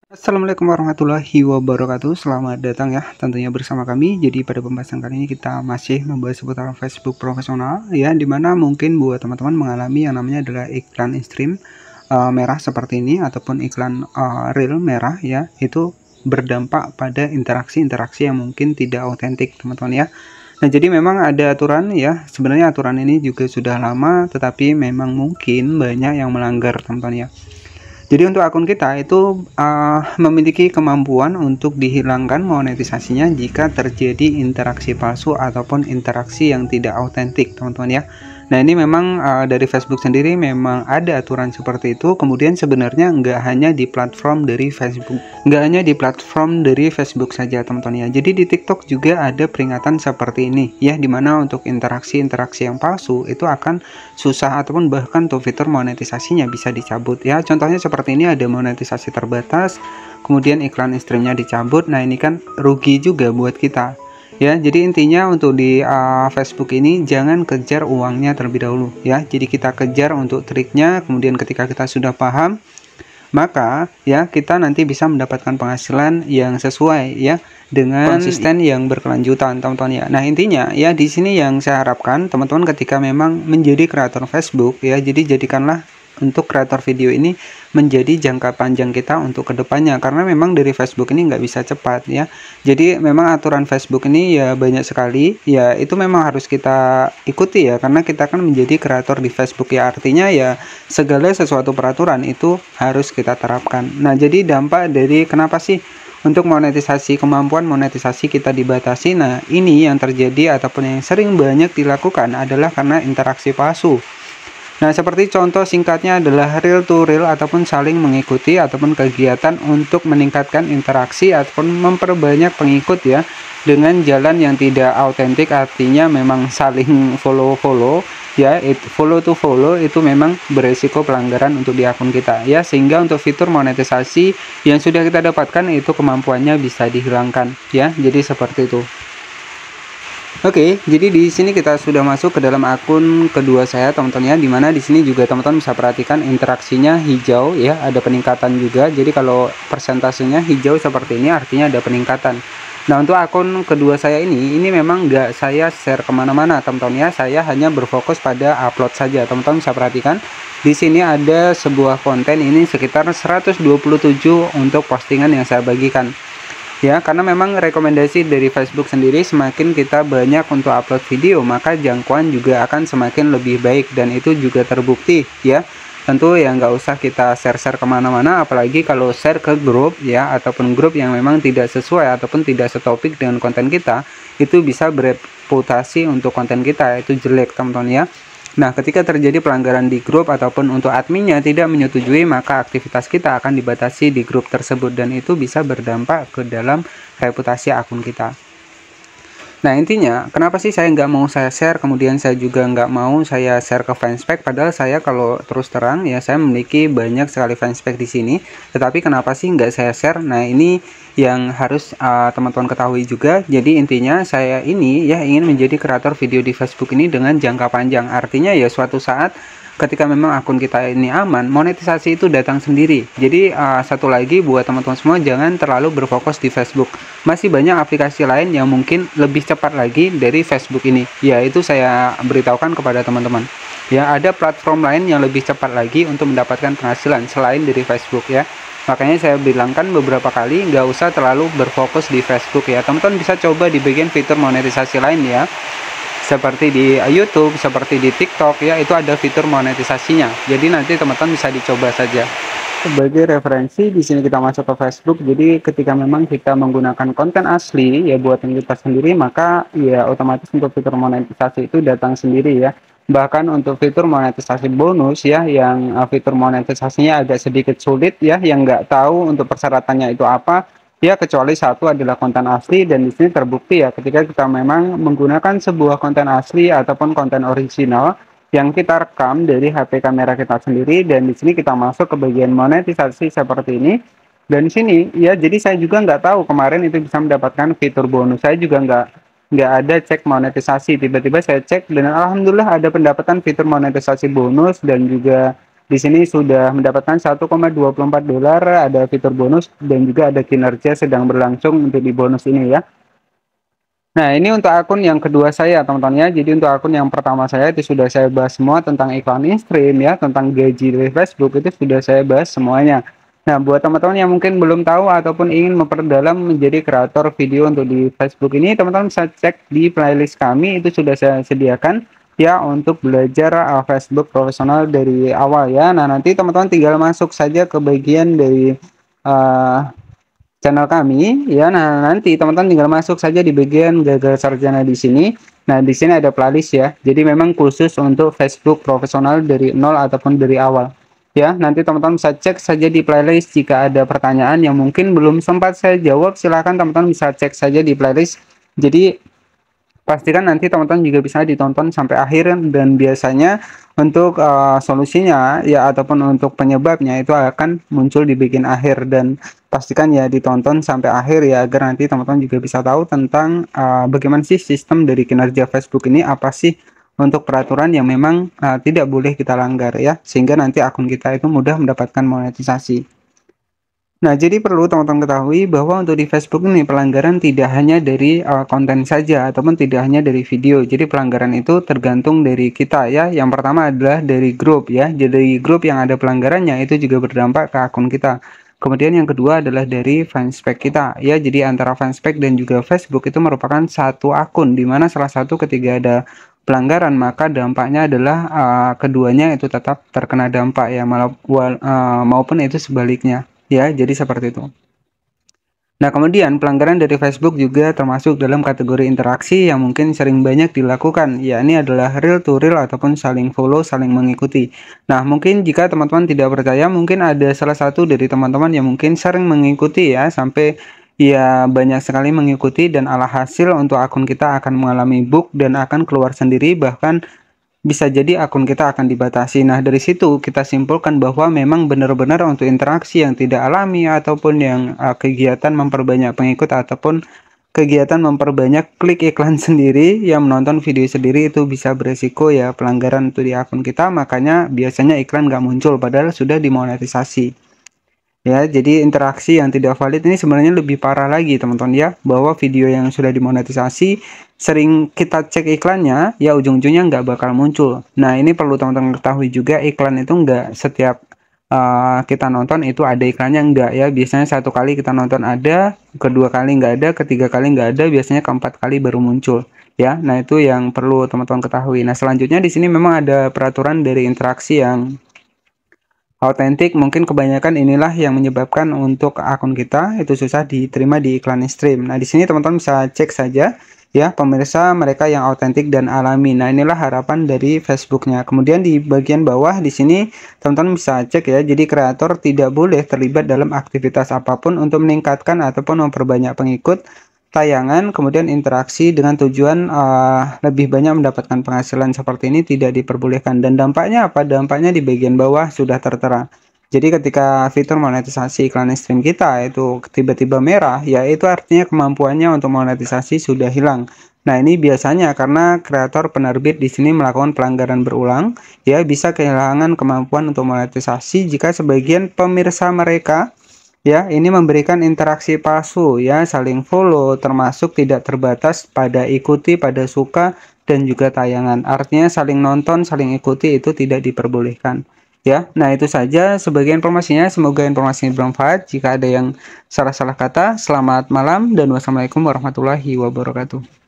Assalamualaikum warahmatullahi wabarakatuh. Selamat datang ya tentunya bersama kami. Jadi pada pembahasan kali ini kita masih membahas seputar Facebook profesional ya, dimana mungkin buat teman-teman mengalami yang namanya adalah iklan stream merah seperti ini ataupun iklan reel merah ya, itu berdampak pada interaksi-interaksi yang mungkin tidak otentik teman-teman ya. Nah, jadi memang ada aturan ya. Sebenarnya aturan ini juga sudah lama, tetapi memang mungkin banyak yang melanggar teman-teman ya. Jadi untuk akun kita itu memiliki kemampuan untuk dihilangkan monetisasinya jika terjadi interaksi palsu ataupun interaksi yang tidak autentik, teman-teman ya. Nah, ini memang dari Facebook sendiri memang ada aturan seperti itu. Kemudian sebenarnya nggak hanya di platform dari Facebook, saja, teman-teman ya. Jadi di TikTok juga ada peringatan seperti ini ya, dimana untuk interaksi-interaksi yang palsu itu akan susah ataupun bahkan tuh fitur monetisasinya bisa dicabut ya. Contohnya seperti ini, ada monetisasi terbatas, kemudian iklan streamnya dicabut. Nah, ini kan rugi juga buat kita ya. Jadi intinya untuk di Facebook ini jangan kejar uangnya terlebih dahulu ya. Jadi kita kejar untuk triknya, kemudian ketika kita sudah paham, maka ya kita nanti bisa mendapatkan penghasilan yang sesuai ya, dengan konsisten yang berkelanjutan, teman-teman ya. Nah, intinya ya di sini yang saya harapkan teman-teman ketika memang menjadi kreator Facebook ya, jadi jadikanlah untuk kreator video ini menjadi jangka panjang kita untuk kedepannya, karena memang dari Facebook ini nggak bisa cepat ya. Jadi memang aturan Facebook ini ya banyak sekali ya, itu memang harus kita ikuti ya, karena kita kan menjadi kreator di Facebook ya. Artinya ya segala sesuatu peraturan itu harus kita terapkan. Nah, jadi dampak dari kenapa sih untuk monetisasi, kemampuan monetisasi kita dibatasi? Nah, ini yang terjadi ataupun yang sering banyak dilakukan adalah karena interaksi palsu. Nah, seperti contoh singkatnya adalah real to real ataupun saling mengikuti ataupun kegiatan untuk meningkatkan interaksi ataupun memperbanyak pengikut ya, dengan jalan yang tidak autentik. Artinya memang saling follow-follow ya, follow to follow itu memang beresiko pelanggaran untuk di akun kita ya, sehingga untuk fitur monetisasi yang sudah kita dapatkan itu kemampuannya bisa dihilangkan ya. Jadi seperti itu. Oke, jadi di sini kita sudah masuk ke dalam akun kedua saya, teman-teman ya. Dimana di sini juga teman-teman bisa perhatikan interaksinya hijau ya, ada peningkatan juga. Jadi kalau persentasenya hijau seperti ini artinya ada peningkatan. Nah, untuk akun kedua saya ini memang nggak saya share kemana-mana, teman-teman ya. Saya hanya berfokus pada upload saja. Teman-teman bisa perhatikan di sini ada sebuah konten ini sekitar 127 untuk postingan yang saya bagikan. Ya, karena memang rekomendasi dari Facebook sendiri, semakin kita banyak untuk upload video, maka jangkauan juga akan semakin lebih baik, dan itu juga terbukti ya. Tentu ya nggak usah kita share-share kemana-mana, apalagi kalau share ke grup ya, ataupun grup yang memang tidak sesuai ataupun tidak setopik dengan konten kita, itu bisa bereputasi untuk konten kita itu jelek, teman-teman ya. Nah, ketika terjadi pelanggaran di grup ataupun untuk adminnya tidak menyetujui, maka aktivitas kita akan dibatasi di grup tersebut, dan itu bisa berdampak ke dalam reputasi akun kita. Nah, intinya kenapa sih saya nggak mau saya share, kemudian saya juga nggak mau saya share ke fanspage, padahal saya kalau terus terang ya saya memiliki banyak sekali fanspage di sini, tetapi kenapa sih nggak saya share? Nah, ini yang harus teman-teman ketahui juga. Jadi intinya saya ini ya ingin menjadi kreator video di Facebook ini dengan jangka panjang, artinya ya suatu saat ketika memang akun kita ini aman, monetisasi itu datang sendiri. Jadi satu lagi buat teman-teman semua, jangan terlalu berfokus di Facebook. Masih banyak aplikasi lain yang mungkin lebih cepat lagi dari Facebook ini. Ya, itu saya beritahukan kepada teman-teman. Ya, ada platform lain yang lebih cepat lagi untuk mendapatkan penghasilan selain dari Facebook ya. Makanya saya bilangkan beberapa kali, nggak usah terlalu berfokus di Facebook ya. Teman-teman bisa coba di bagian fitur monetisasi lain ya, seperti di YouTube, seperti di TikTok ya, itu ada fitur monetisasinya. Jadi nanti teman-teman bisa dicoba saja. Sebagai referensi di sini kita masuk ke Facebook. Jadi ketika memang kita menggunakan konten asli ya buatan kita sendiri, maka ya otomatis untuk fitur monetisasi itu datang sendiri ya. Bahkan untuk fitur monetisasi bonus ya, yang fitur monetisasinya agak sedikit sulit ya, yang nggak tahu untuk persyaratannya itu apa ya, kecuali satu adalah konten asli. Dan di sini terbukti ya, ketika kita memang menggunakan sebuah konten asli ataupun konten original yang kita rekam dari HP kamera kita sendiri, dan di sini kita masuk ke bagian monetisasi seperti ini. Dan di sini ya, jadi saya juga nggak tahu kemarin itu bisa mendapatkan fitur bonus. Saya juga nggak ada cek monetisasi. Tiba-tiba saya cek dan alhamdulillah ada pendapatan fitur monetisasi bonus, dan juga Di sini sudah mendapatkan 1,24 dolar, ada fitur bonus dan juga ada kinerja sedang berlangsung untuk di bonus ini ya. Nah, ini untuk akun yang kedua saya, teman-teman ya. Jadi untuk akun yang pertama saya itu sudah saya bahas semua tentang iklan in-stream ya, tentang gaji dari Facebook itu sudah saya bahas semuanya. Nah, buat teman-teman yang mungkin belum tahu ataupun ingin memperdalam menjadi kreator video untuk di Facebook ini, teman-teman bisa cek di playlist kami, itu sudah saya sediakan ya untuk belajar Facebook profesional dari awal ya. Nah, nanti teman-teman tinggal masuk saja ke bagian dari uh, channel kami ya. Nah, nanti teman-teman tinggal masuk saja di bagian gagal sarjana di sini. Nah, di sini ada playlist ya. Jadi memang khusus untuk Facebook profesional dari nol ataupun dari awal. Ya, nanti teman-teman bisa cek saja di playlist jika ada pertanyaan yang mungkin belum sempat saya jawab, silakan teman-teman bisa cek saja di playlist. Jadi pastikan nanti teman-teman juga bisa ditonton sampai akhir dan biasanya untuk solusinya ya ataupun untuk penyebabnya itu akan muncul di bagian akhir dan pastikan ya ditonton sampai akhir ya agar nanti teman-teman juga bisa tahu tentang bagaimana sih sistem dari kinerja Facebook ini, apa sih untuk peraturan yang memang tidak boleh kita langgar ya, sehingga nanti akun kita itu mudah mendapatkan monetisasi. Nah, jadi perlu teman-teman ketahui bahwa untuk di Facebook ini pelanggaran tidak hanya dari konten saja ataupun tidak hanya dari video. Jadi pelanggaran itu tergantung dari kita ya. Yang pertama adalah dari grup ya. Jadi grup yang ada pelanggarannya itu juga berdampak ke akun kita. Kemudian yang kedua adalah dari fanspage kita ya. Jadi antara fanspage dan juga Facebook itu merupakan satu akun di mana salah satu ketika ada pelanggaran maka dampaknya adalah keduanya itu tetap terkena dampak ya maupun itu sebaliknya. Ya, jadi seperti itu. Nah, kemudian pelanggaran dari Facebook juga termasuk dalam kategori interaksi yang mungkin sering banyak dilakukan. Ya, ini adalah real to real ataupun saling follow, saling mengikuti. Nah, mungkin jika teman-teman tidak percaya, mungkin ada salah satu dari teman-teman yang mungkin sering mengikuti ya, sampai ya banyak sekali mengikuti dan alhasil untuk akun kita akan mengalami bug dan akan keluar sendiri, bahkan bisa jadi akun kita akan dibatasi. Nah, dari situ kita simpulkan bahwa memang benar-benar untuk interaksi yang tidak alami ataupun yang kegiatan memperbanyak pengikut ataupun kegiatan memperbanyak klik iklan sendiri yang menonton video sendiri itu bisa beresiko ya pelanggaran untuk di akun kita. Makanya biasanya iklan nggak muncul padahal sudah dimonetisasi. Ya, jadi interaksi yang tidak valid ini sebenarnya lebih parah lagi teman-teman ya, bahwa video yang sudah dimonetisasi sering kita cek iklannya ya ujung-ujungnya nggak bakal muncul. Nah, ini perlu teman-teman ketahui juga, iklan itu nggak setiap kita nonton itu ada iklannya, enggak ya. Biasanya satu kali kita nonton ada, kedua kali nggak ada, ketiga kali nggak ada, biasanya keempat kali baru muncul ya. Nah, itu yang perlu teman-teman ketahui. Nah, selanjutnya di sini memang ada peraturan dari interaksi yang autentik. Mungkin kebanyakan inilah yang menyebabkan untuk akun kita itu susah diterima di iklan stream. Nah, di sini teman-teman bisa cek saja ya pemirsa mereka yang autentik dan alami. Nah, inilah harapan dari Facebooknya. Kemudian di bagian bawah di sini teman-teman bisa cek ya. Jadi kreator tidak boleh terlibat dalam aktivitas apapun untuk meningkatkan ataupun memperbanyak pengikut tayangan, kemudian interaksi dengan tujuan lebih banyak mendapatkan penghasilan seperti ini tidak diperbolehkan. Dan dampaknya apa? Dampaknya di bagian bawah sudah tertera. Jadi ketika fitur monetisasi iklan stream kita itu tiba-tiba merah, ya itu artinya kemampuannya untuk monetisasi sudah hilang. Nah, ini biasanya karena kreator penerbit di sini melakukan pelanggaran berulang, ya bisa kehilangan kemampuan untuk monetisasi jika sebagian pemirsa mereka ya, ini memberikan interaksi palsu ya, saling follow termasuk tidak terbatas pada ikuti, pada suka dan juga tayangan. Artinya saling nonton, saling ikuti itu tidak diperbolehkan. Ya, nah itu saja sebagai informasinya. Semoga informasinya bermanfaat. Jika ada yang salah-salah kata, selamat malam dan wassalamualaikum warahmatullahi wabarakatuh.